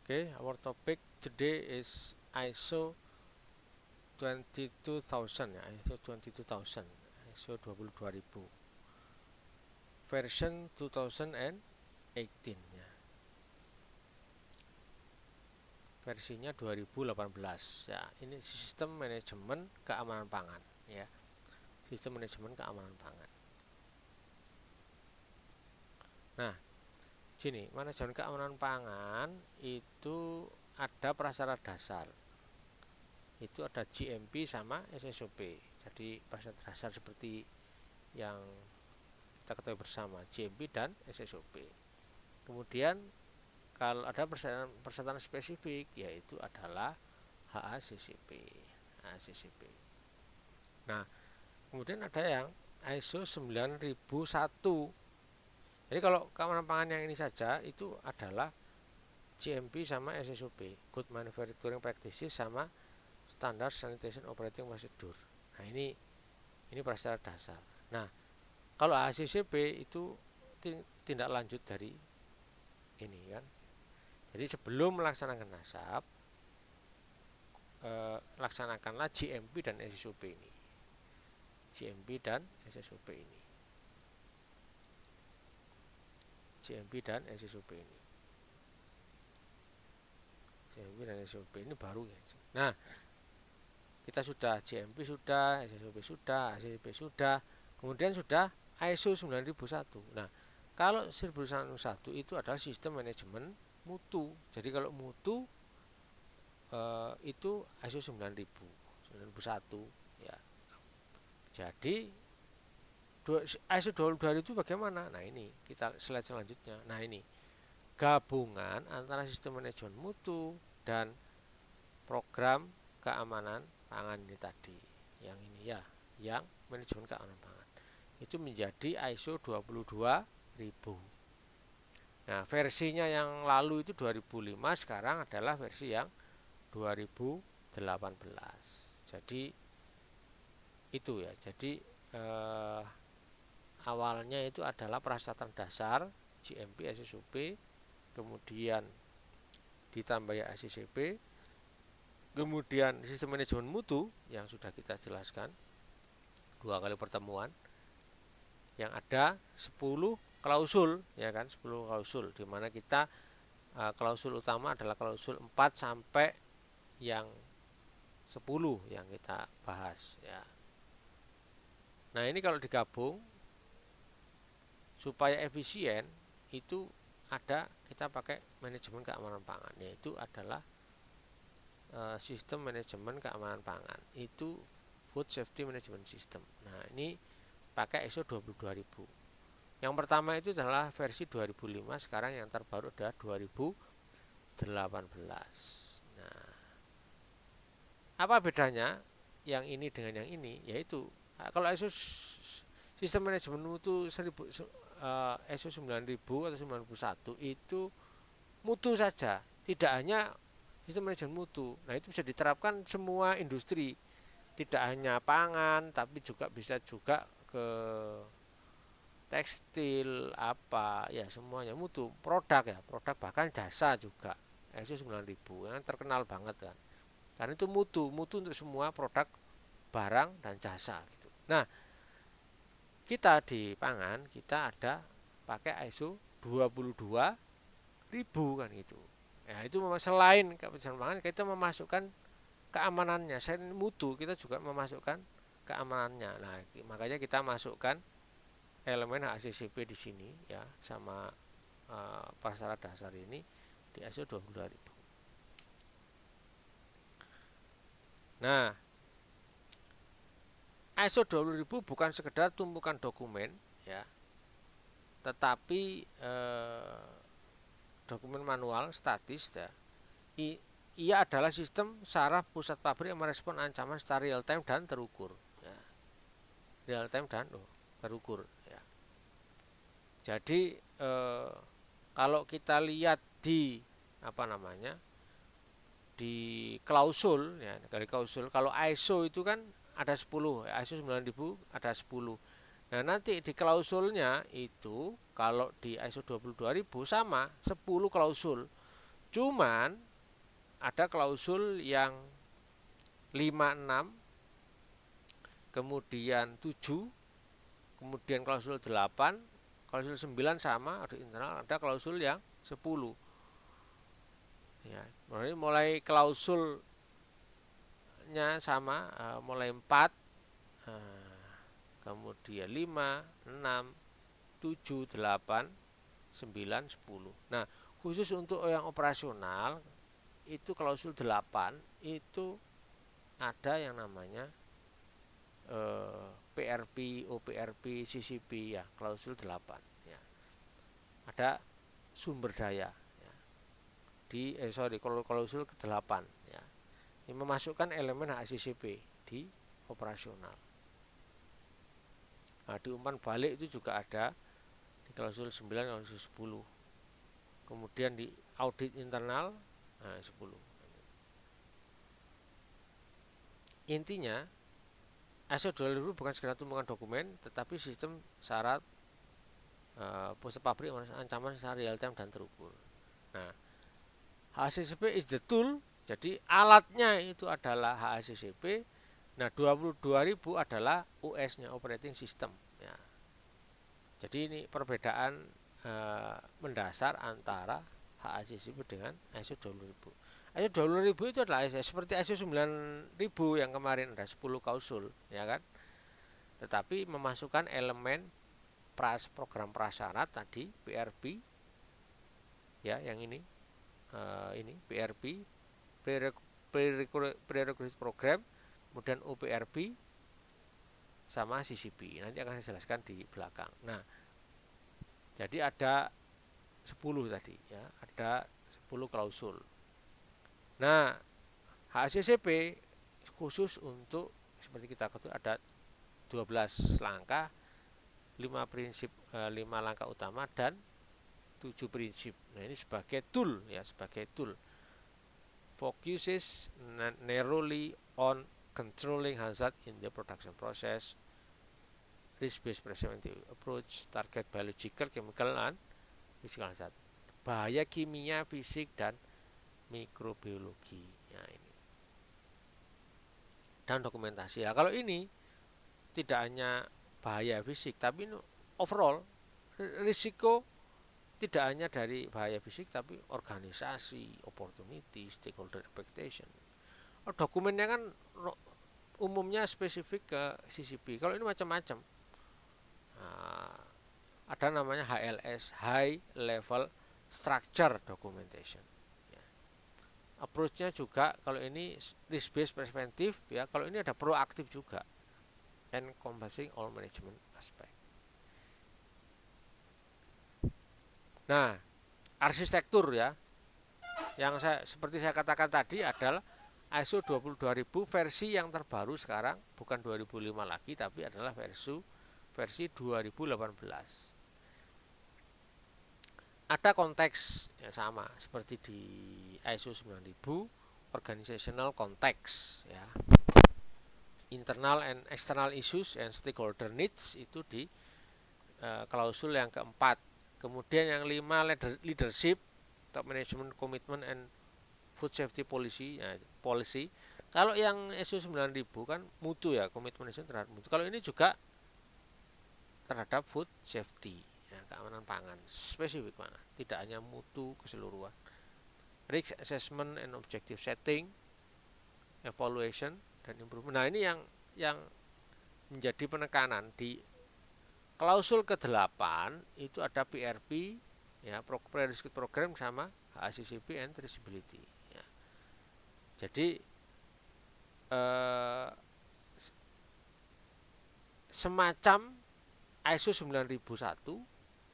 Okay, our topic today is ISO 22000 ya, ISO 22000, ISO 22000 version 2018 ya. Versinya 2018 ya. Ini sistem manajemen keamanan pangan ya. Sistem manajemen keamanan pangan. Nah, gini, manajemen keamanan pangan itu ada prasyarat dasar. Itu ada GMP sama SSOP. Jadi prasyarat dasar seperti yang kita ketahui bersama, GMP dan SSOP. Kemudian kalau ada persyaratan spesifik, yaitu adalah HACCP. Nah, kemudian ada yang ISO 9001. Jadi kalau keamanan pangan yang ini saja itu adalah GMP sama SSOP, Good Manufacturing Practices sama Standard Sanitation Operating Procedure. Nah, ini prasyarat dasar. Nah, kalau HACCP itu tindak lanjut dari ini kan. Jadi sebelum melaksanakan nasab, laksanakanlah GMP dan SSOP ini. GMP dan SSOP ini. GMP dan SSOP ini. GMP dan SSOP ini baru ya. Nah, kita sudah GMP sudah, SSOP sudah, HACCP sudah, kemudian sudah ISO 9001. Nah, kalau 9001 itu adalah sistem manajemen mutu. Jadi kalau mutu itu ISO 9001 ya. Jadi ISO 2000 itu bagaimana? Nah, ini kita slide selanjutnya. Nah, ini gabungan antara sistem manajemen mutu dan program keamanan pangan ini tadi. Yang ini ya, yang manajemen keamanan pangan. Itu menjadi ISO 22000. Nah, versinya yang lalu itu 2005, sekarang adalah versi yang 2018. Jadi itu ya. Jadi awalnya itu adalah persyaratan dasar GMP SSOP, kemudian ditambah HACCP, kemudian sistem manajemen mutu yang sudah kita jelaskan 2 kali pertemuan, yang ada 10 klausul ya kan, 10 klausul, di mana kita klausul utama adalah klausul 4 sampai yang 10 yang kita bahas ya. Nah, ini kalau digabung supaya efisien itu ada, kita pakai manajemen keamanan pangan, yaitu adalah sistem manajemen keamanan pangan, itu Food Safety Management System. Nah, ini pakai ISO 22000. Yang pertama itu adalah versi 2005, sekarang yang terbaru adalah 2018. Nah, apa bedanya yang ini dengan yang ini? Yaitu kalau ISO sistem manajemen mutu ISO 9000 atau 91 itu mutu saja, tidak hanya sistem manajemen mutu. Nah, itu bisa diterapkan semua industri, tidak hanya pangan, tapi juga bisa juga ke tekstil, apa ya, semuanya mutu, produk ya, produk bahkan jasa juga. ISO 9000 yang terkenal banget kan, karena itu mutu untuk semua produk, barang dan jasa gitu. Nah, kita di pangan kita ada pakai ISO 22000 kan gitu. Ya, itu selain keamanan pangan, kita memasukkan keamanannya. Selain mutu, kita juga memasukkan keamanannya. Nah, makanya kita masukkan elemen HACCP di sini ya, sama prasyarat dasar ini di ISO 22000. Nah, ISO 20000 bukan sekedar tumpukan dokumen ya, tetapi dokumen manual statis ya. Ia adalah sistem saraf pusat pabrik yang merespon ancaman secara real time dan terukur ya. Real time dan terukur ya. Jadi kalau kita lihat di di klausul ya, dari klausul, kalau ISO itu kan ada 10, ISO 9000 ada 10. Nah, nanti di klausulnya itu kalau di ISO 22000 sama 10 klausul, Cuman ada klausul yang 5, 6, kemudian 7, kemudian klausul 8, klausul 9 sama audit internal, ada klausul yang 10. Ya, mulai klausulnya sama, mulai 4, kemudian 5, 6, 7, 8, 9, 10. Nah, khusus untuk yang operasional itu klausul 8 itu ada yang namanya PRP, OPRP, CCP ya, klausul 8 ya. Ada sumber daya ya. Klausul ke-8 ya. Ini memasukkan elemen HACCP di operasional. Nah, di umpan balik itu juga ada di klausul 9, klausul 10. Kemudian di audit internal 10. Intinya ISO 2000 bukan sekedar tumpukan dokumen, tetapi sistem syarat proses pabrik ancaman secara real time dan terukur. Nah, HACCP is the tool, jadi alatnya itu adalah HACCP. Nah, 22.000 adalah US-nya, operating system. Ya. Jadi ini perbedaan mendasar antara HACCP dengan ISO 20000. ISO 20000 itu adalah seperti ISO 9000 yang kemarin ada 10 klausul, ya kan? Tetapi memasukkan elemen program prasyarat tadi, PRP, ya, yang ini PRP, prerequisite program, kemudian OPRP, sama CCP. Nanti akan saya jelaskan di belakang. Nah, jadi ada 10 tadi ya, ada 10 klausul. Nah, HACCP khusus untuk seperti kita ketahui ada 12 langkah, 5 prinsip, 5 langkah utama dan 7 prinsip. Nah, ini sebagai tool ya, sebagai tool. Focuses narrowly on controlling hazard in the production process, risk-based preventive approach, target biological, chemical, and physical hazard. Bahaya kimia, fisik, dan mikrobiologi. Ya, ini. Dan dokumentasi. Ya, kalau ini tidak hanya bahaya fisik, tapi overall risiko tidak hanya dari bahaya fisik, tapi organisasi, opportunity, stakeholder expectation. Dokumennya kan umumnya spesifik ke CCP. Kalau ini macam-macam. Nah, ada namanya HLS, High Level Structure Documentation. Ya. Approach-nya juga kalau ini risk-based preventive, ya. Kalau ini ada proaktif juga, encompassing all management aspect. Nah, arsitektur ya, yang seperti saya katakan tadi adalah ISO 22000 versi yang terbaru sekarang, bukan 2005 lagi, tapi adalah versi 2018. Ada konteks yang sama seperti di ISO 9000, organizational context ya. Internal and external issues and stakeholder needs itu di klausul yang keempat. Kemudian yang 5 leadership, top management commitment and food safety policy ya, policy. Kalau yang ISO 9000 kan mutu ya, commitment terhadap mutu. Kalau ini juga terhadap food safety ya, keamanan pangan spesifik mana, tidak hanya mutu keseluruhan. Risk assessment and objective setting, evaluation dan improvement. Nah, ini yang menjadi penekanan di klausul ke-8 itu ada PRP ya, prerequisite program sama HACCP and traceability ya. Jadi semacam ISO 9001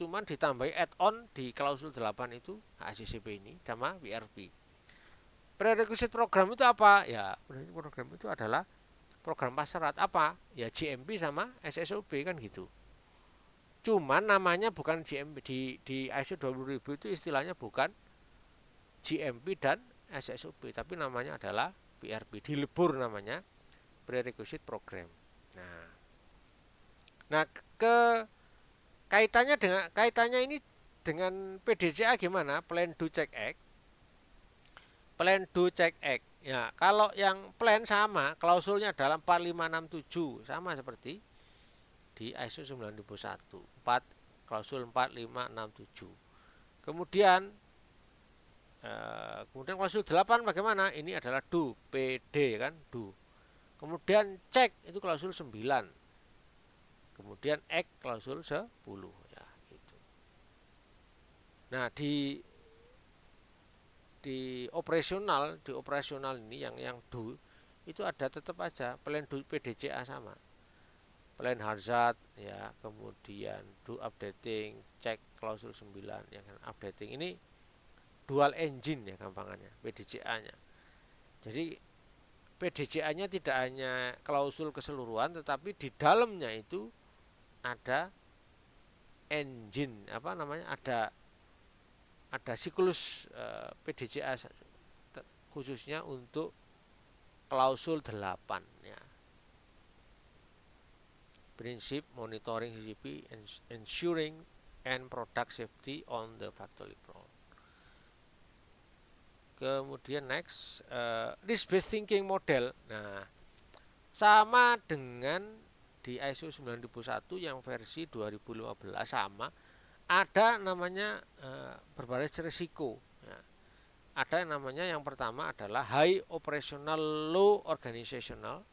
cuman ditambahi add-on di klausul 8 itu HACCP ini sama PRP. Prerequisite program itu apa? Ya, program itu adalah program prasyarat apa? Ya GMP sama SSOP kan gitu. Cuman namanya bukan GMP di ISO 20000 itu istilahnya bukan GMP dan SSOP, tapi namanya adalah PRP. Dilebur namanya prerequisite program. Nah, kaitannya ini dengan PDCA gimana? Plan Do Check Act. Plan, do, check, act. Ya, kalau yang plan sama, klausulnya adalah 4567, sama seperti di ISO 9001. 4 klausul 4567. Kemudian klausul 8 bagaimana? Ini adalah do, PD kan, do. Kemudian check itu klausul 9. Kemudian act klausul 10 ya gitu. Nah, di operasional ini yang do itu ada tetap aja plan do PDCA sama. Plan hazard ya, kemudian do updating, check klausul 9 ya kan, updating ini dual engine ya gampangannya PDCA-nya. Jadi PDCA-nya tidak hanya klausul keseluruhan, tetapi di dalamnya itu ada engine ada siklus PDCA khususnya untuk klausul 8 ya. Prinsip monitoring CCP ensuring and product safety on the factory floor. Kemudian next risk based thinking model. Nah, sama dengan di ISO 9001 yang versi 2015 sama, ada namanya berbasis risiko ya. Ada yang namanya, yang pertama adalah high operational low organizational,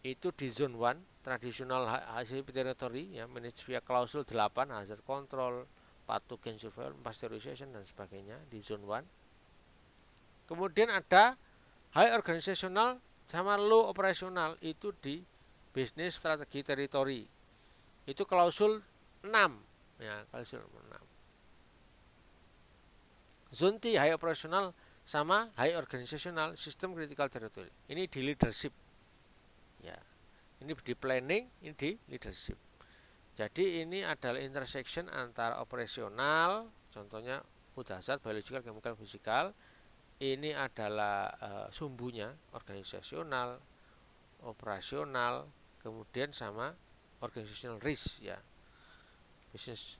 itu di zone 1 traditional HACCP territory ya, manage via klausul 8 hazard control, pathogen surveillance, pasteurization dan sebagainya di zone 1. Kemudian ada high organizational sama low operational, itu di business strategi territory, itu klausul 6 ya, klausul 6. Zone T high operational sama high organizational system critical territory, ini di leadership ya, ini di planning, ini di leadership. Jadi ini adalah intersection antara operasional, contohnya food hazard, biological, chemical, physical. Ini adalah sumbunya organisasional, operasional, kemudian sama organizational risk ya, business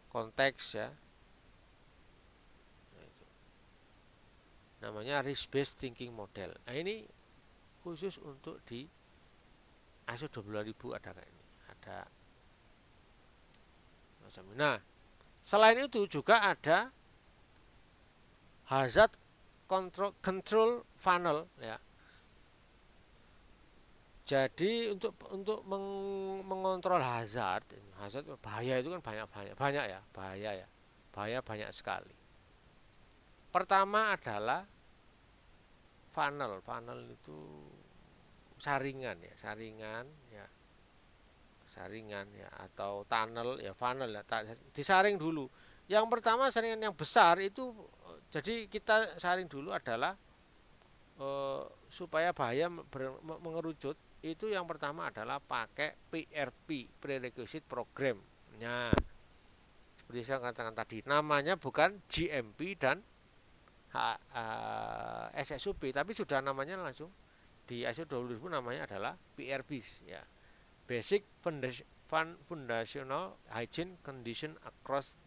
konteks ya. Namanya risk based thinking model. Nah, ini khusus untuk di ISO 12000 ada kayak ini, ada macam ini. Nah, selain itu juga ada hazard control funnel ya. Jadi untuk mengontrol hazard bahaya itu kan banyak ya, bahaya banyak sekali. Pertama adalah funnel itu saringan ya, atau tunnel ya, funnel ya, disaring dulu. Yang pertama saringan yang besar itu, jadi kita saring dulu adalah supaya bahaya mengerucut, itu yang pertama adalah pakai PRP, prerequisite program. Nah, seperti saya katakan tadi, namanya bukan GMP dan SSUP, tapi sudah namanya langsung di ISO 20000 namanya adalah PRBs ya. Basic Foundational Hygiene Condition Across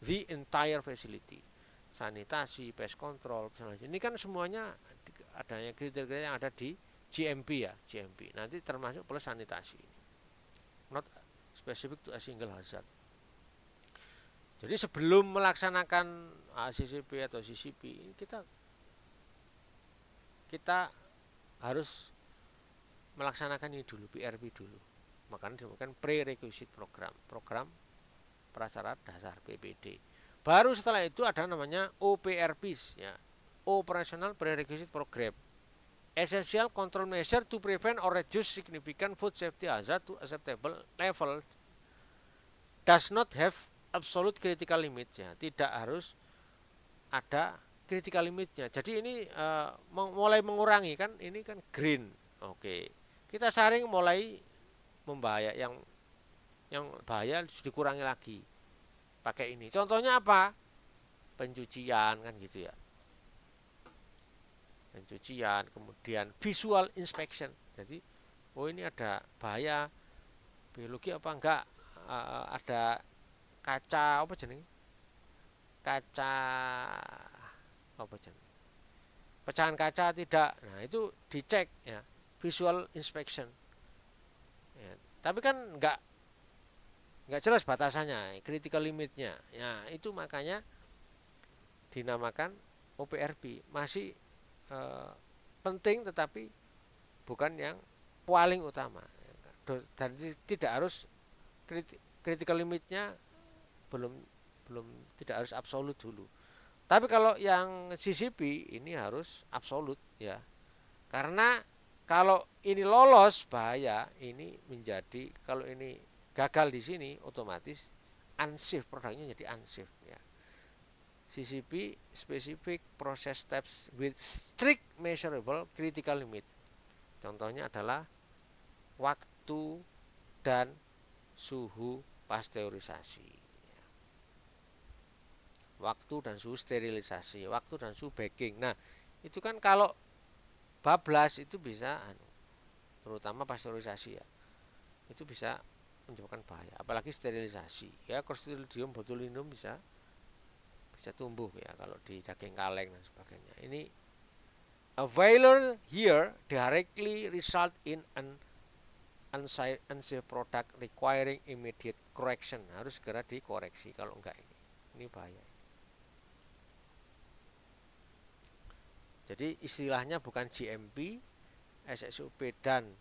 the Entire Facility. Sanitasi, pest control, ini kan semuanya adanya kriteria yang ada di GMP ya, GMP. Nanti termasuk plus sanitasi. Not specific to a single hazard. Jadi sebelum melaksanakan CCP atau CCP, kita harus melaksanakan ini dulu, PRP dulu. Makanya dinamakan prerequisite program prasyarat dasar PPD. Baru setelah itu ada namanya OPRPs ya, Operational Prerequisite Program. Essential control measure to prevent or reduce significant food safety hazard to acceptable level. Does not have absolute critical limit ya, tidak harus ada critical limitnya. Jadi ini mulai mengurangi kan, ini kan green. Oke. Kita saring mulai membahaya, yang bahaya dikurangi lagi. Pakai ini. Contohnya apa? Pencucian kan gitu ya. Pencucian, kemudian visual inspection. Jadi, oh ini ada bahaya biologi apa enggak? Ada kaca apa jenis? kaca apa jenenge, pecahan kaca tidak, nah itu dicek ya, visual inspection ya. Tapi kan nggak jelas batasannya, critical limitnya ya, itu makanya dinamakan OPRP, masih penting tetapi bukan yang paling utama, dan tidak harus critical limitnya belum belum tidak harus absolut dulu. Tapi kalau yang CCP ini harus absolut ya. Karena kalau ini lolos bahaya, ini menjadi, kalau ini gagal di sini otomatis unsafe, produknya jadi unsafe ya. CCP specific process steps with strict measurable critical limit. Contohnya adalah waktu dan suhu pasteurisasi, waktu dan suhu sterilisasi, waktu dan suhu baking. Nah, itu kan kalau bablas itu bisa, terutama pasteurisasi ya, itu bisa menyebabkan bahaya. Apalagi sterilisasi ya, Clostridium botulinum bisa tumbuh ya kalau di daging kaleng dan sebagainya. Ini a failure here directly result in an unsafe product requiring immediate correction, harus segera dikoreksi, kalau enggak ini bahaya. Jadi istilahnya bukan GMP, SSUP dan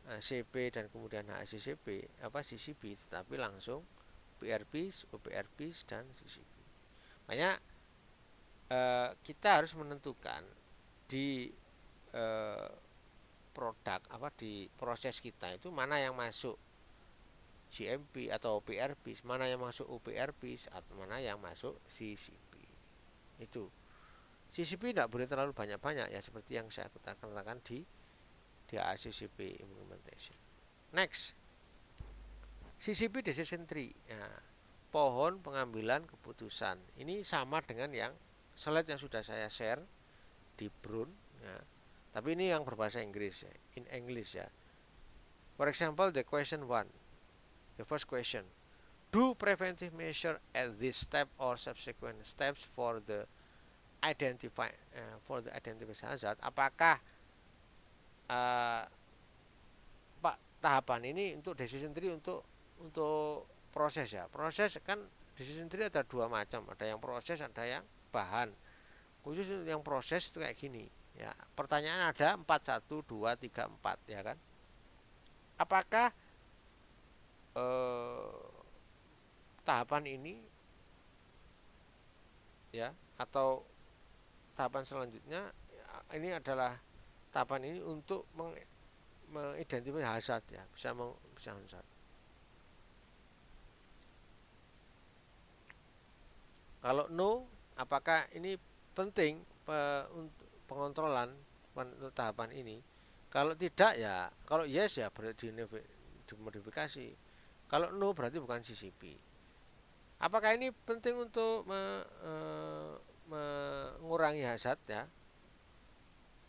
CP dan kemudian HACCP apa CCP, tetapi langsung PRPs, OPRPs dan CCP. Makanya kita harus menentukan di produk apa di proses kita itu mana yang masuk GMP atau OPRP, mana yang masuk OPRP, atau mana yang masuk CCP. Itu CCP tidak boleh terlalu banyak-banyak ya, seperti yang saya katakan di ACCP implementation. Next, CCP decision tree ya, pohon pengambilan keputusan. Ini sama dengan yang slide yang sudah saya share di Brun ya. Tapi ini yang berbahasa Inggris ya, in English ya. For example, the question 1. The first question, do preventive measure at this step or subsequent steps for the identification hazard? Apakah tahapan ini untuk decision tree untuk proses ya? Proses kan decision tree ada dua macam, ada yang proses, ada yang bahan. Khusus yang proses itu kayak gini ya. Pertanyaan ada 4, 1, 2, 3, 4 ya kan? Apakah tahapan ini ya, atau tahapan selanjutnya ini adalah tahapan ini untuk mengidentifikasi hazard ya, bisa hazard. Kalau no, apakah ini penting untuk pengontrolan untuk tahapan ini? Kalau tidak ya, kalau yes ya berarti dimodifikasi. Kalau no berarti bukan CCP. Apakah ini penting untuk mengurangi hazard ya?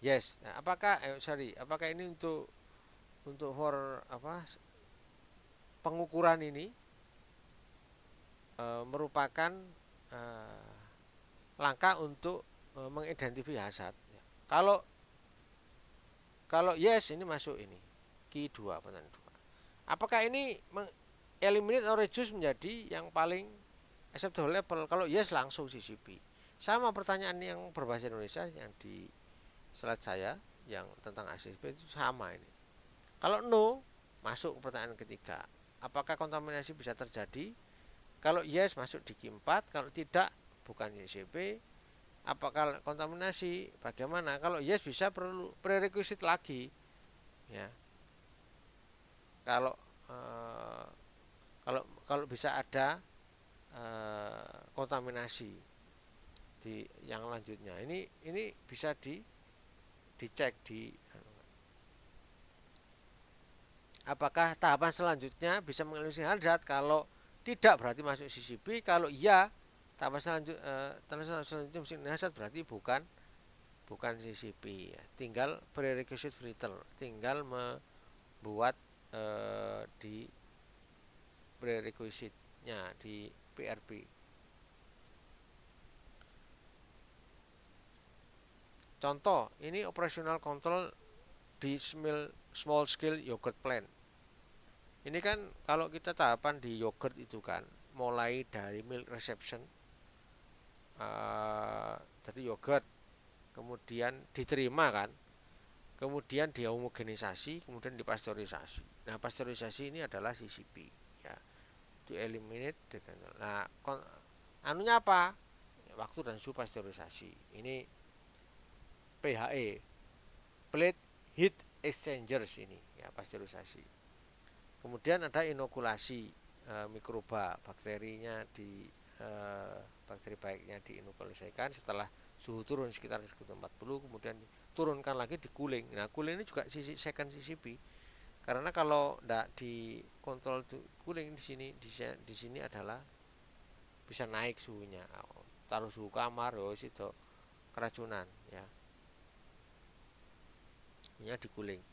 Yes. Nah, apakah ini untuk for apa pengukuran ini merupakan langkah untuk mengidentifikasi hazard. Kalau yes, ini masuk ini Q2 pertanyaan 2. Apakah ini eliminate atau reduce menjadi yang paling acceptable level? Kalau yes langsung CCP. Sama pertanyaan yang berbahasa Indonesia yang di slide saya yang tentang ACCP itu sama ini. Kalau no, masuk ke pertanyaan ketiga. Apakah kontaminasi bisa terjadi? Kalau yes masuk di Q4, kalau tidak bukan CCP. Apakah kontaminasi? Bagaimana? Kalau yes bisa perlu prerequisite lagi ya. Kalau bisa ada kontaminasi di yang lanjutnya, ini bisa dicek di apakah tahapan selanjutnya bisa mengeliminasi hazard. Kalau tidak berarti masuk CCP, kalau iya tahapan selanjutnya mengeliminasi hazard berarti bukan CCP ya. Tinggal prerequisite filter, tinggal membuat di prerequisite-nya di PRP. Contoh, ini operational control di small scale yogurt plant. Ini kan kalau kita tahapan di yogurt itu kan mulai dari milk reception, dari yogurt, kemudian diterima kan, kemudian dihomogenisasi, kemudian dipasteurisasi. Nah, pasteurisasi ini adalah CCP, ya, to eliminate the. Nah, anunya apa? Waktu dan suhu pasteurisasi. Ini PHE, plate heat exchangers ini, ya, pasteurisasi. Kemudian ada inokulasi, mikroba bakterinya di bakteri baiknya diinokulasikan setelah suhu turun sekitar 140, kemudian turunkan lagi di cooling. Nah, cooling ini juga second CCP, karena kalau tidak dikontrol cooling di sini adalah bisa naik suhunya. Taruh suhu kamar itu keracunan, ya. Ini di cooling.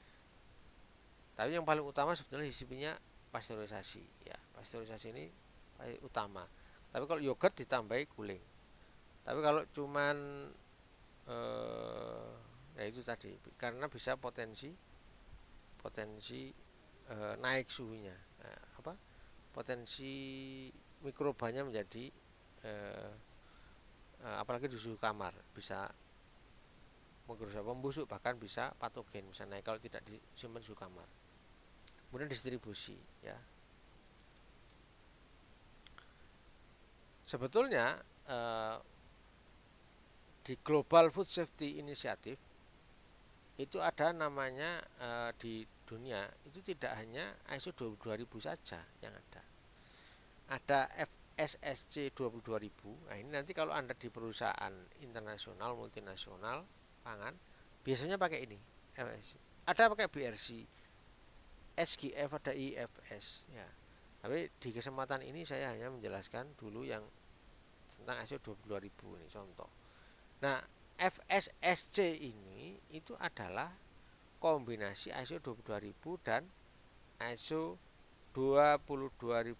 Tapi yang paling utama sebetulnya CCP-nya pasteurisasi, ya. Pasteurisasi ini utama. Tapi kalau yogurt ditambahi cooling. Tapi kalau cuman ya itu tadi, karena bisa potensi naik suhunya, potensi mikrobanya menjadi apalagi di suhu kamar bisa menggerusak, membusuk, bahkan bisa patogen, bisa naik kalau tidak disimpan suhu kamar. Kemudian distribusi, ya. Sebetulnya di Global Food Safety Initiative itu ada namanya, di dunia itu tidak hanya ISO 22000 saja yang ada FSSC 22000. Nah, ini nanti kalau Anda di perusahaan internasional multinasional pangan biasanya pakai ini, ada pakai BRC, SGF, ada IFS, ya. Tapi di kesempatan ini saya hanya menjelaskan dulu yang tentang ISO 22000 ini contoh. Nah, FSSC ini itu adalah kombinasi ISO 22000 dan ISO 22021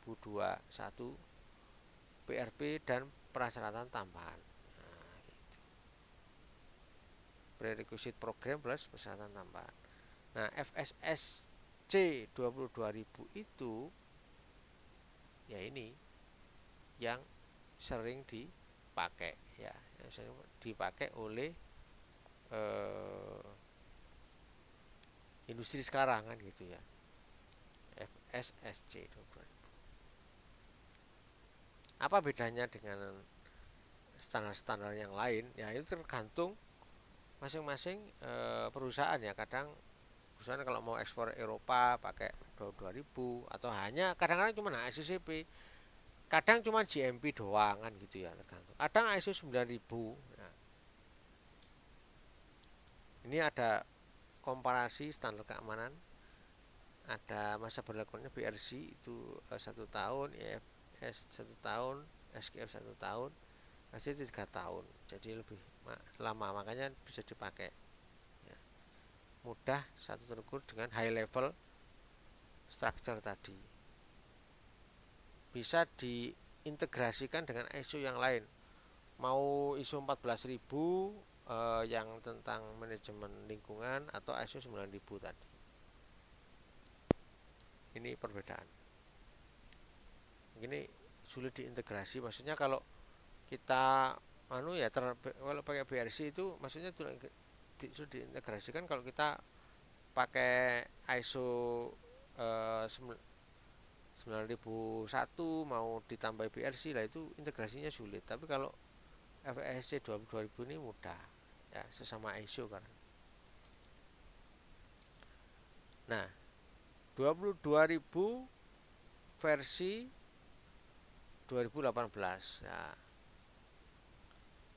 PRP dan persyaratan tambahan. Nah, gitu. Prerequisite program plus persyaratan tambahan. Nah, FSSC 22000 itu ya ini yang sering dipakai, ya, yang sering dipakai oleh industri sekarang kan gitu, ya. FSSC 22000. Apa bedanya dengan standar-standar yang lain? Ya, itu tergantung masing-masing perusahaan, ya. Kadang perusahaan kalau mau ekspor Eropa pakai 2000, atau hanya kadang-kadang cuma ISCP, kadang cuma GMP doang kan gitu, ya, tergantung. Kadang ISO 9000. Nah, ini ada komparasi standar keamanan, ada masa berlakunya BRC itu 1 tahun, IFS 1 tahun, SGF 1 tahun, ACT 3 tahun, jadi lebih lama, makanya bisa dipakai, ya. Mudah, satu terukur dengan high level structure tadi, bisa diintegrasikan dengan ISO yang lain, mau ISO 14000 yang tentang manajemen lingkungan, atau ISO 9000 tadi. Ini perbedaan. Ini sulit diintegrasi, maksudnya kalau kita kalau pakai BRC itu maksudnya sulit diintegrasikan. Kalau kita pakai ISO 9001 mau ditambah BRC lah, itu integrasinya sulit. Tapi kalau FSC 2000 ini mudah, ya, sesama ISO kan. Nah, 22000 versi 2018. Nah,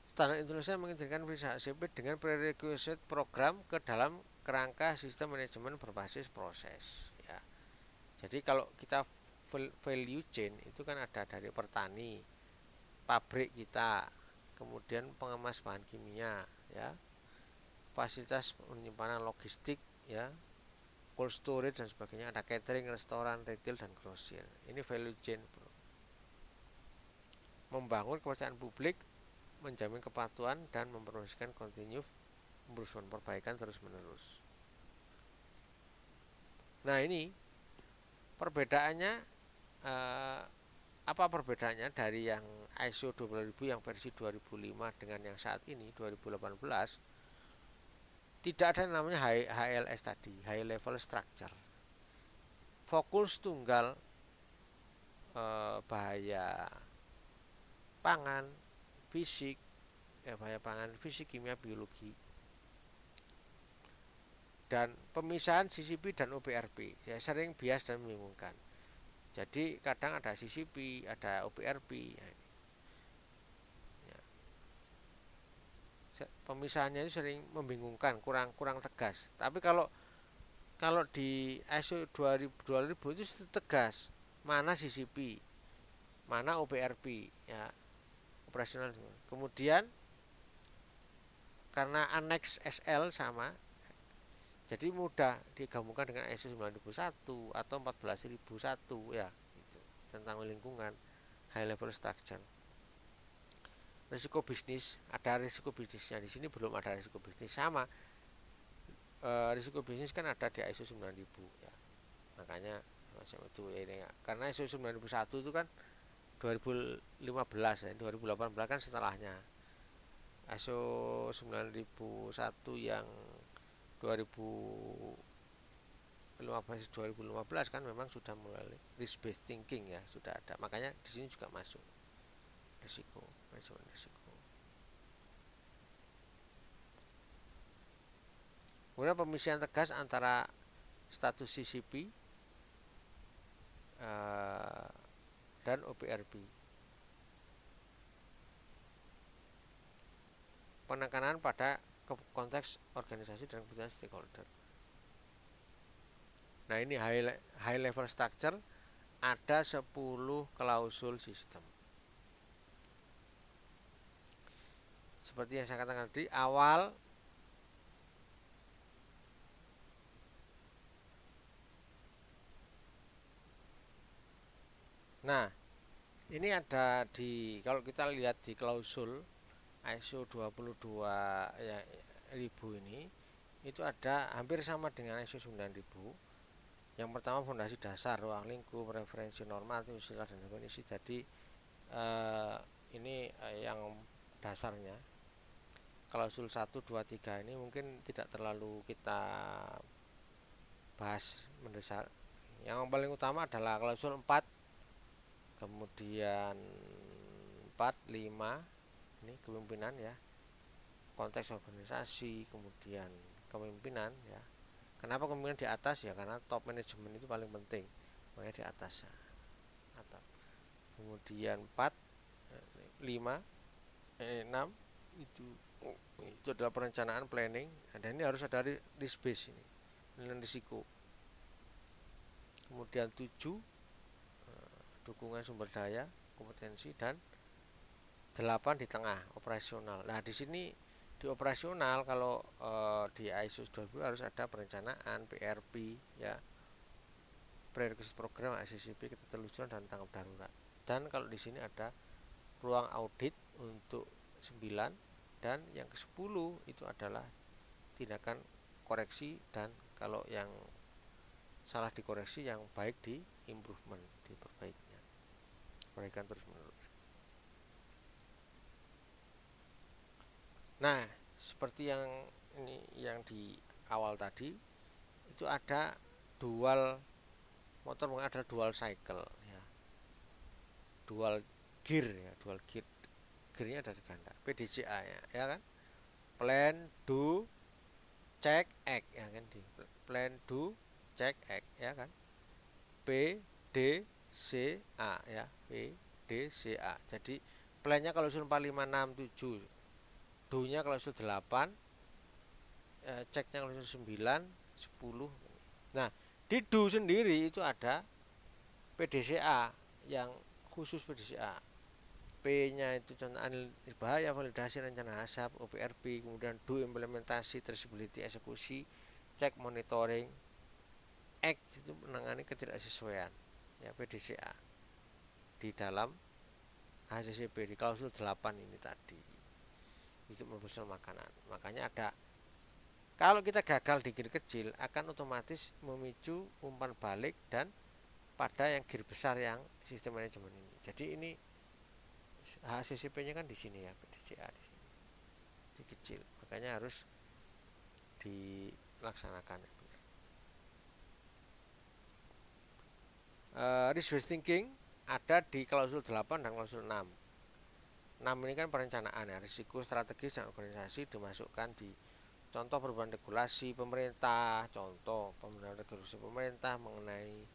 standar Indonesia mengintegrasikan periksa ACP dengan prerequisite program ke dalam kerangka sistem manajemen berbasis proses, ya. Jadi kalau kita value chain itu kan ada dari petani, pabrik kita, kemudian pengemas bahan kimia, ya, fasilitas penyimpanan logistik, ya, cold storage dan sebagainya, ada catering, restoran, retail, dan grosir. Ini value chain, membangun kepercayaan publik, menjamin kepatuhan, dan mempromosikan continuous improvement, perbaikan terus menerus. Nah ini perbedaannya, apa perbedaannya dari yang ISO 12000 yang versi 2005 dengan yang saat ini 2018? Tidak ada yang namanya HLS tadi, high level structure. Fokus tunggal bahaya pangan, fisik, bahaya pangan, fisik, kimia, biologi, dan pemisahan CCP dan OPRP ya sering bias dan membingungkan. Jadi kadang ada CCP, ada OPRP. Ya. Pemisahannya itu sering membingungkan, kurang tegas. Tapi kalau di ISO 2000 itu tegas, mana CCP, mana OPRP, ya operasional. Kemudian karena annex SL sama, jadi mudah digabungkan dengan ISO 9001 atau 14001 ya, gitu, tentang lingkungan, high level structure. Risiko bisnis, ada risiko bisnisnya, di sini belum ada risiko bisnis sama. Risiko bisnis kan ada di ISO 9000 ya, makanya macam itu ini ya. Karena ISO 9001 itu kan 2015 ya, 2018 kan setelahnya. ISO 9001 yang 2015 kan memang sudah mulai risk based thinking ya, sudah ada. Makanya di sini juga masuk risiko, manajemen risiko. Kemudian pemisahan tegas antara status CCP dan OPRP. Penekanan pada konteks organisasi dan kebutuhan stakeholder. Nah ini high level structure, ada 10 klausul sistem. Seperti yang saya katakan tadi awal, nah ini ada di, kalau kita lihat di klausul ISO 22 ya, 1000 ini, itu ada hampir sama dengan ISO 9000. Yang pertama fondasi dasar, ruang lingkup, referensi normatif, istilah dan definisi. Jadi ini yang dasarnya. Klausul 1, 2, 3 ini mungkin tidak terlalu kita bahas mendesak. Yang paling utama adalah klausul 4, kemudian 4, 5 ini kepemimpinan ya, konteks organisasi, kemudian kepemimpinan ya. Kenapa kepemimpinan di atas ya, karena top manajemen itu paling penting, makanya di atas ya, atap. Kemudian 4, 5, 6 itu adalah perencanaan, planning, dan ini harus ada risk base ini, penilaian risiko. Kemudian 7, dukungan sumber daya, kompetensi, dan 8 di tengah, operasional. Nah di sini di operasional kalau di ISO 2000 harus ada perencanaan, PRP ya, prerequisite program, ACCP, ketelusuran dan tanggap darurat. Dan kalau di sini ada ruang audit untuk 9, dan yang ke-10 itu adalah tindakan koreksi, dan kalau yang salah dikoreksi, yang baik di improvement, diperbaikinya, perbaikan terus menerus. Nah, seperti yang ini yang di awal tadi, itu ada dual motor, ada dual cycle ya, dual gear ya, dual gear, gearnya ada di ganda, PDCA ya kan, plan, do, check, act ya kan, di plan, do, check, act ya kan, PDCA ya, PDCA. Jadi plannya kalau 4, 5, 6, 7, do-nya kalau 8, ceknya kalau 9, 10. Nah, di do sendiri itu ada PDCA yang khusus PDCA. P-nya itu contoh analisis bahaya, validasi rencana asap, OPRP, kemudian do implementasi, traceability, eksekusi, cek monitoring, act itu menangani ketidaksesuaian ya, PDCA di dalam HCCP di klausul 8 ini tadi. Itu profesional makanan. Makanya ada Kalau kita gagal di gear kecil akan otomatis memicu umpan balik dan pada yang gear besar yang sistem manajemen ini. Jadi ini HCCP-nya kan di sini ya, PDCA di sini. Di kecil. Makanya harus dilaksanakan. Risk based thinking ada di klausul 8 dan klausul 6. 6 ini kan perencanaan ya, risiko strategis dan organisasi dimasukkan di contoh perubahan regulasi pemerintah, contoh perubahan regulasi pemerintah mengenai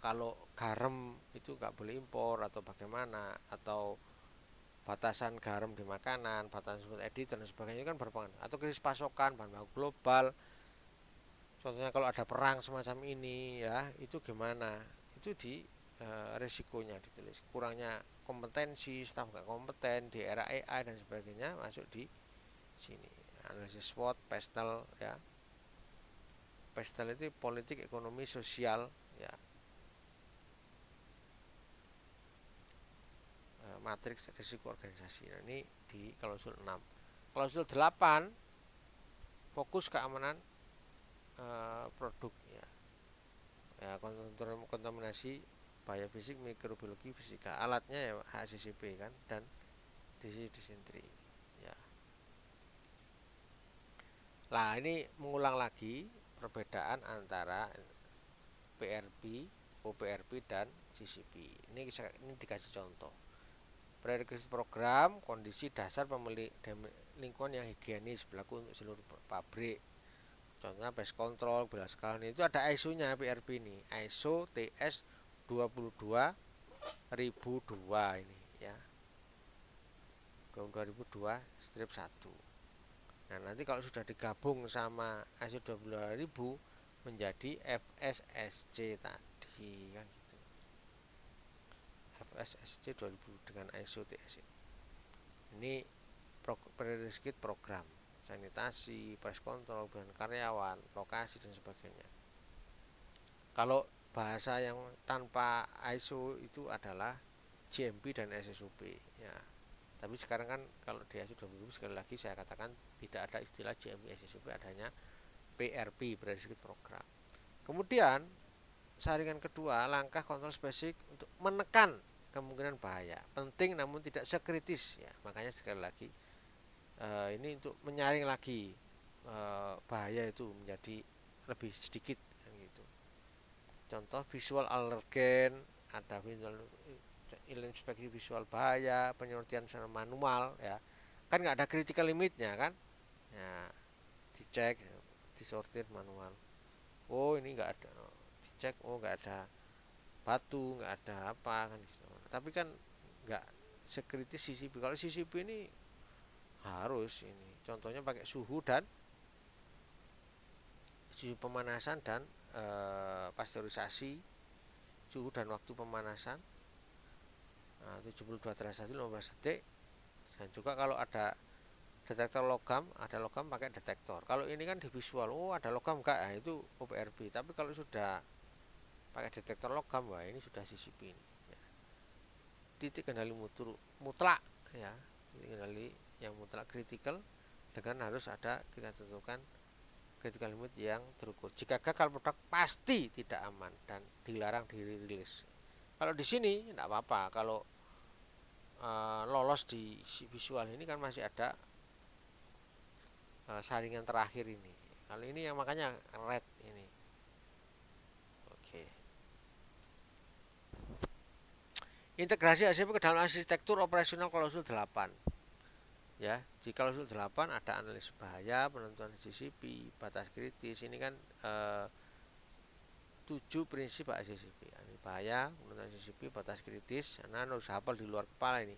kalau garam itu nggak boleh impor atau bagaimana, atau batasan garam di makanan, batasan food edit dan sebagainya kan berpengaruh, atau krisis pasokan bahan baku global. Contohnya kalau ada perang semacam ini ya, itu gimana? Itu di resikonya ditulis. Kurangnya kompetensi, staf nggak kompeten di era AI dan sebagainya masuk di sini. Analisis SWOT, PESTEL ya. PESTEL itu politik, ekonomi, sosial ya. Matriks risiko organisasi. Nah, ini di klausul 6. Klausul 8 fokus keamanan produk ya. Ya, kontaminasi bahaya fisik, mikrobiologi, fisika. Alatnya ya HACCP kan, dan disentri ya. Nah, ini mengulang lagi perbedaan antara PRP, OPRP dan CCP. Ini dikasih contoh. Prerequisite program, kondisi dasar pemilik lingkungan yang higienis berlaku untuk seluruh pabrik. Contohnya pest control, bila sekalian itu ada ISO-nya PRP ini, ISO TS 22002 ini ya. 2002/1. Nah, nanti kalau sudah digabung sama ISO 22000 menjadi FSSC tadi kan gitu. FSSC 2000 dengan ISO TS ini prerequisite program sanitasi, pest control, bulan karyawan, lokasi dan sebagainya. Kalau bahasa yang tanpa ISO itu adalah GMP dan SSOP ya. Tapi sekarang kan kalau di ISO 2000 sekali lagi saya katakan tidak ada istilah GMP SSOP, adanya PRP, Prerequisite Program. Kemudian saringan kedua, langkah kontrol spesifik untuk menekan kemungkinan bahaya. Penting namun tidak sekritis ya. Makanya sekali lagi ini untuk menyaring lagi bahaya itu menjadi lebih sedikit gitu. Contoh visual alergen, ada visual inspeksi visual bahaya, penyortiran secara manual ya. Kan nggak ada critical limitnya kan? Ya, dicek, disortir manual. Oh ini nggak ada, dicek, oh nggak ada batu, nggak ada apa kan gitu. Tapi kan nggak sekritis CCP. Kalau CCP ini harus ini, contohnya pakai suhu pemanasan dan pasteurisasi, suhu dan waktu pemanasan 72 derajat 15 detik. Dan juga kalau ada detektor logam, ada logam pakai detektor. Kalau ini kan di visual, oh ada logam enggak ya, itu OPRB. Tapi kalau sudah pakai detektor logam, wah ini sudah CCP ini ya. Titik kendali mutlak ya, titik kendali yang mutlak kritikal, dengan harus ada kita tentukan critical limit yang terukur. Jika gagal produk pasti tidak aman dan dilarang dirilis. Kalau di sini tidak apa-apa. Kalau lolos di visual ini kan masih ada saringan terakhir ini. Kalau ini yang makanya red ini. Oke. Integrasi HACCP ke dalam arsitektur operasional klausul 8. Ya, di klausul 8 ada analisis bahaya, penentuan CCP, batas kritis. Ini kan 7 prinsip HACCP. Bahaya, penentuan CCP, batas kritis. Nah, harus hafal di luar kepala ini.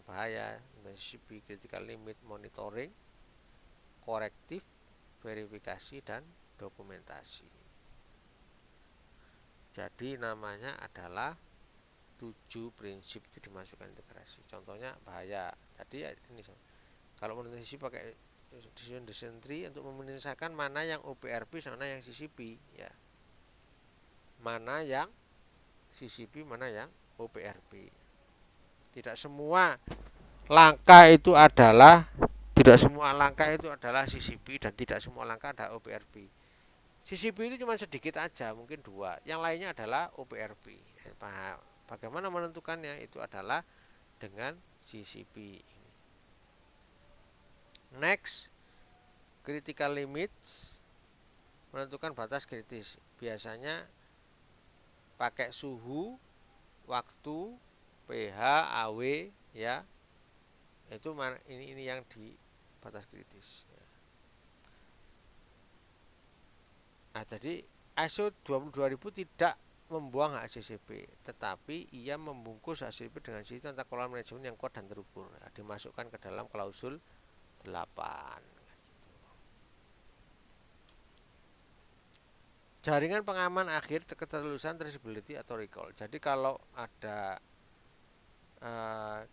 Bahaya, penentuan CCP, critical limit, monitoring, korektif, verifikasi dan dokumentasi. Jadi namanya adalah 7 prinsip itu dimasukkan integrasi. Contohnya bahaya. Tadi ini kalau menurut CCP pakai disentri untuk memisahkan mana yang OPRP mana yang CCP ya. Mana yang CCP, mana yang OPRP. Tidak semua langkah itu adalah, tidak semua langkah itu adalah CCP dan tidak semua langkah ada OPRP. CCP itu cuma sedikit aja, mungkin dua. Yang lainnya adalah OPRP. Bagaimana menentukannya? Itu adalah dengan CCP. Next, critical limits, menentukan batas kritis. Biasanya pakai suhu, waktu, pH, AW, ya. Itu ini yang di batas kritis. Nah, jadi ISO 22000 tidak membuang hak CCP, tetapi ia membungkus hak CCP dengan sistem tata kelola manajemen yang kuat dan terukur. Nah, dimasukkan ke dalam klausul 8. Jaringan pengaman akhir keterlulusan traceability atau recall. Jadi kalau ada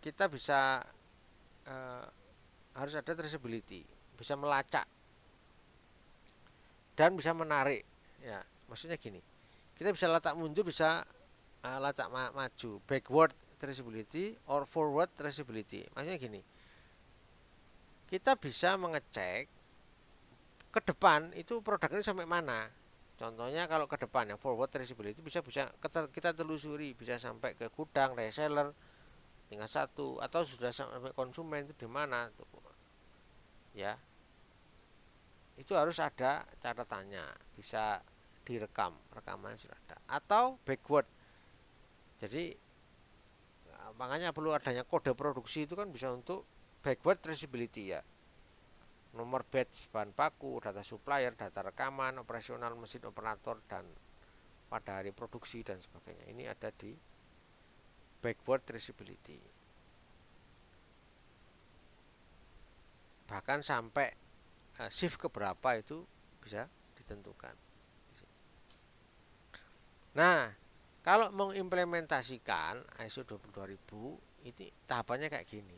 kita bisa harus ada traceability, bisa melacak dan bisa menarik. Ya, maksudnya gini, kita bisa letak mundur, bisa lacak maju, backward traceability or forward traceability. Maksudnya gini, kita bisa mengecek ke depan itu produk ini sampai mana. Contohnya kalau ke depan yang forward traceability bisa kita telusuri, bisa sampai ke gudang, reseller, tingkat satu, atau sudah sampai konsumen itu di mana, ya. Itu harus ada catatannya, bisa direkam, rekamannya sudah ada. Atau backward. Jadi makanya perlu adanya kode produksi, itu kan bisa untuk backward traceability, ya. Nomor batch bahan baku, data supplier, data rekaman, operasional mesin operator, dan pada hari produksi dan sebagainya. Ini ada di backward traceability. Bahkan sampai shift keberapa itu bisa ditentukan. Nah, kalau mengimplementasikan ISO 22000 ini tahapannya kayak gini.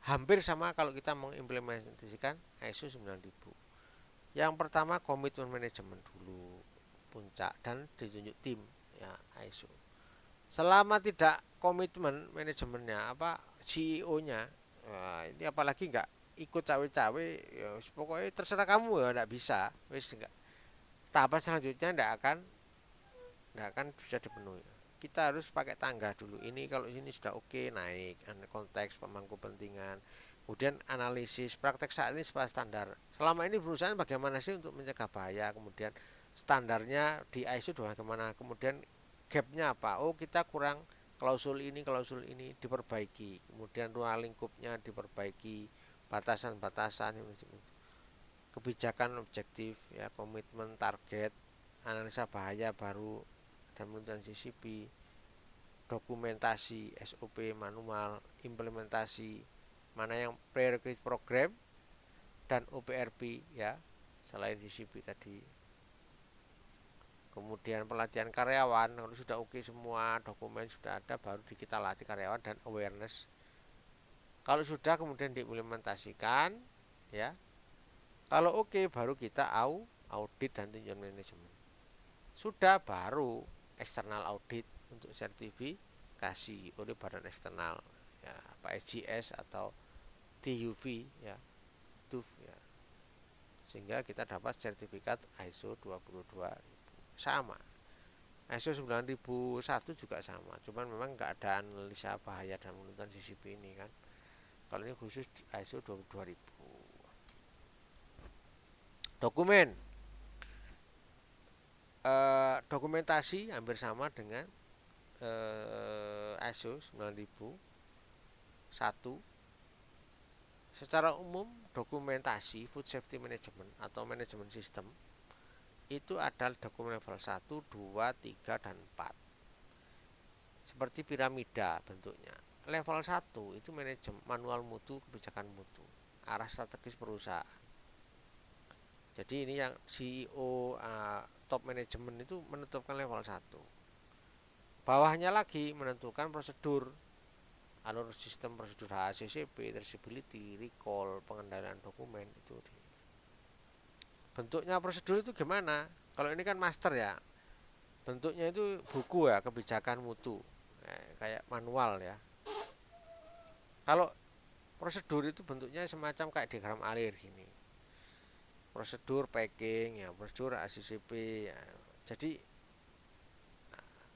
Hampir sama kalau kita mengimplementasikan ISO 9000. Yang pertama komitmen manajemen dulu, puncak, dan ditunjuk tim, ya, ISO. Selama tidak komitmen manajemennya, CEO-nya, nah, ini apalagi nggak ikut cawe-cawe, ya pokoknya terserah kamu, ya nggak bisa, wis nggak. Tahapan selanjutnya nggak akan bisa dipenuhi. Kita harus pakai tangga dulu. Ini kalau ini sudah oke, naik konteks pemangku kepentingan. Kemudian analisis praktek saat ini sesuai standar. Selama ini perusahaan bagaimana sih untuk mencegah bahaya? Kemudian standarnya di ISO bagaimana? Kemudian gapnya apa? Oh, kita kurang klausul ini diperbaiki. Kemudian ruang lingkupnya diperbaiki, batasan-batasan, kebijakan objektif, ya, komitmen target, analisa bahaya baru dan penelitian CCP, dokumentasi, SOP, manual, implementasi, mana yang prerequisite program, dan OPRP, ya, selain CCP tadi. Kemudian pelatihan karyawan, kalau sudah oke semua, dokumen sudah ada, baru kita latih karyawan dan awareness. Kalau sudah kemudian diimplementasikan, ya, kalau oke baru kita audit dan tinjauan manajemen. Sudah baru eksternal audit untuk sertifikasi oleh badan eksternal, ya, apa SGS atau TUV, ya, TUV, ya, sehingga kita dapat sertifikat ISO 22000. Sama ISO 9001 juga sama, cuman memang nggak ada analisa bahaya dan penentuan CCP ini kan. Kalau ini khusus ISO 22000. Dokumen, dokumentasi hampir sama dengan ISO 9001. Secara umum dokumentasi food safety management atau manajemen sistem itu adalah dokumen level 1, 2, 3, dan 4. Seperti piramida bentuknya. Level 1 itu manajemen manual mutu, kebijakan mutu, arah strategis perusahaan. Jadi ini yang CEO, top manajemen itu menentukan level 1. Bawahnya lagi menentukan prosedur, alur sistem prosedur HACCP, traceability, recall, pengendalian dokumen itu. Bentuknya prosedur itu gimana? Kalau ini kan master, ya, bentuknya itu buku, ya, kebijakan mutu, kayak manual, ya. Kalau prosedur itu bentuknya semacam kayak diagram alir gini. Prosedur packing ya, prosedur ACCP ya. Jadi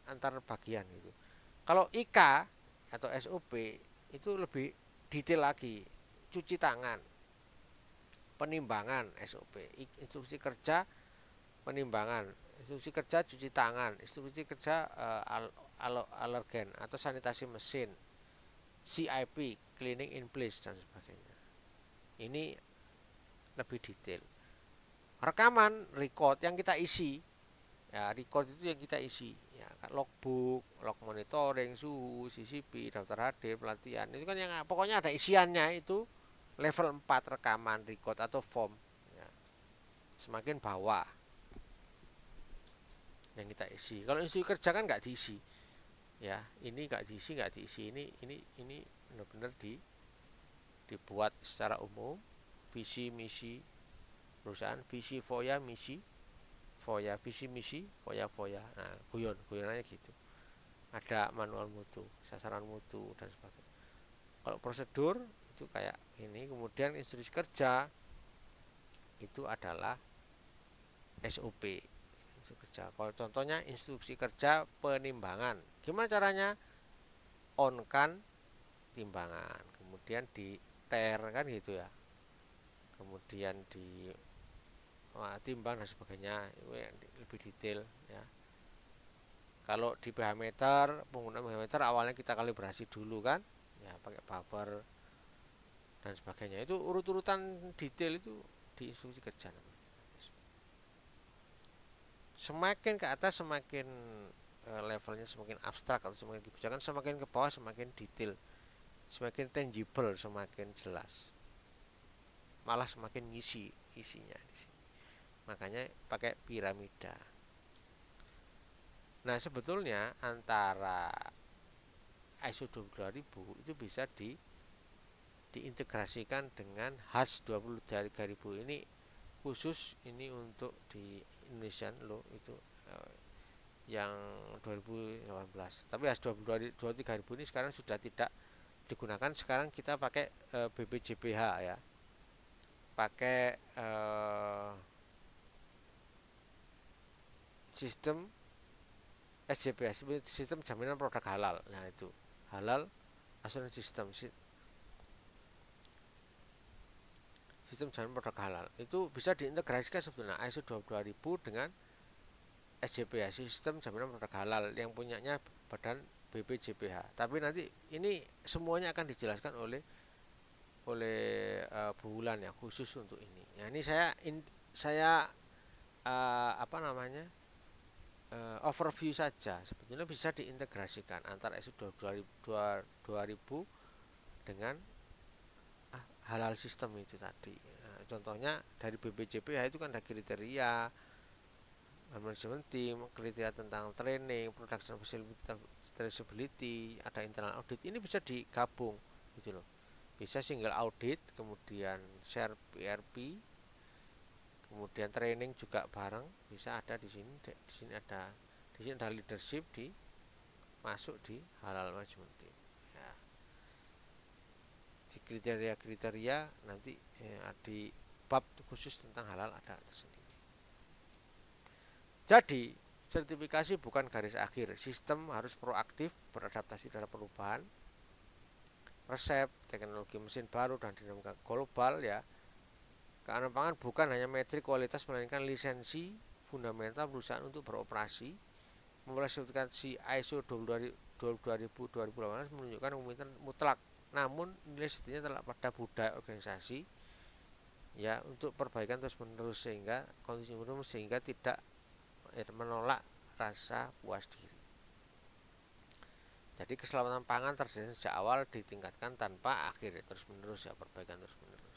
antar bagian gitu. Kalau IK atau SOP itu lebih detail lagi. Cuci tangan, penimbangan SOP, instruksi kerja, penimbangan, instruksi kerja cuci tangan, instruksi kerja alergen atau sanitasi mesin, CIP, cleaning in place dan sebagainya. Ini lebih detail. Rekaman, record yang kita isi, ya record itu yang kita isi, ya logbook, log monitoring, suhu, CCP, daftar hadir, pelatihan, itu kan yang pokoknya ada isiannya itu level 4 rekaman, record atau form, ya. Semakin bawah yang kita isi. Kalau instruksi kerja kan nggak diisi, ya ini nggak diisi, ini benar-benar dibuat secara umum, visi misi perusahaan, visi foya misi foya, visi misi foya foya, nah guyonannya gitu, ada manual mutu, sasaran mutu dan sebagainya. Kalau prosedur itu kayak ini, kemudian instruksi kerja itu adalah SOP, instruksi kerja. Kalau contohnya instruksi kerja penimbangan, gimana caranya? On kan timbangan, kemudian di ter kan gitu ya, kemudian di timbang dan sebagainya, itu yang lebih detail ya. Kalau di pH meter, penggunaan pH meter awalnya kita kalibrasi dulu kan, ya pakai buffer dan sebagainya. Itu urut-urutan detail itu di instruksi kerja namanya. Semakin ke atas semakin levelnya semakin abstrak atau semakin kebijakan, semakin ke bawah semakin detail, semakin tangible, semakin jelas. Malah semakin ngisi isinya. Makanya pakai piramida. Nah, sebetulnya antara ISO 22000 itu bisa diintegrasikan dengan HAS 23000 ini, khusus ini untuk di Indonesian loh itu yang 2018. Tapi HAS 23000 ini sekarang sudah tidak digunakan. Sekarang kita pakai BPJPH ya, pakai sistem SJPH, sistem jaminan produk halal. Nah itu halal asuransi sistem jaminan produk halal itu bisa diintegrasikan sebetulnya ISO 22000 dengan SJPH, sistem jaminan produk halal yang punyanya badan BPJPH. Tapi nanti ini semuanya akan dijelaskan oleh Bu Wulan ya, khusus untuk ini. Nah ini saya apa namanya, overview saja. Sebetulnya bisa diintegrasikan antara ISO 2000 dengan halal sistem itu tadi. Nah, contohnya dari BPJPH itu kan ada kriteria management team, kriteria tentang training, production traceability, ada internal audit. Ini bisa digabung gitu loh. Bisa single audit, kemudian share PRP, kemudian training juga bareng, bisa ada di sini. Di sini ada leadership, masuk di halal management team. Ya. Di kriteria-kriteria nanti di bab khusus tentang halal ada tersendiri. Jadi sertifikasi bukan garis akhir. Sistem harus proaktif beradaptasi terhadap perubahan resep, teknologi mesin baru dan dinamika global ya. Keamanan pangan bukan hanya metrik kualitas, melainkan lisensi fundamental perusahaan untuk beroperasi. Memulai sertifikasi ISO 22018 menunjukkan komitmen mutlak, namun nilai setinya terletak pada budaya organisasi ya, untuk perbaikan terus menerus sehingga tidak menolak rasa puas diri. Jadi keselamatan pangan terjadi sejak awal, ditingkatkan tanpa akhir, terus menerus ya, perbaikan terus menerus.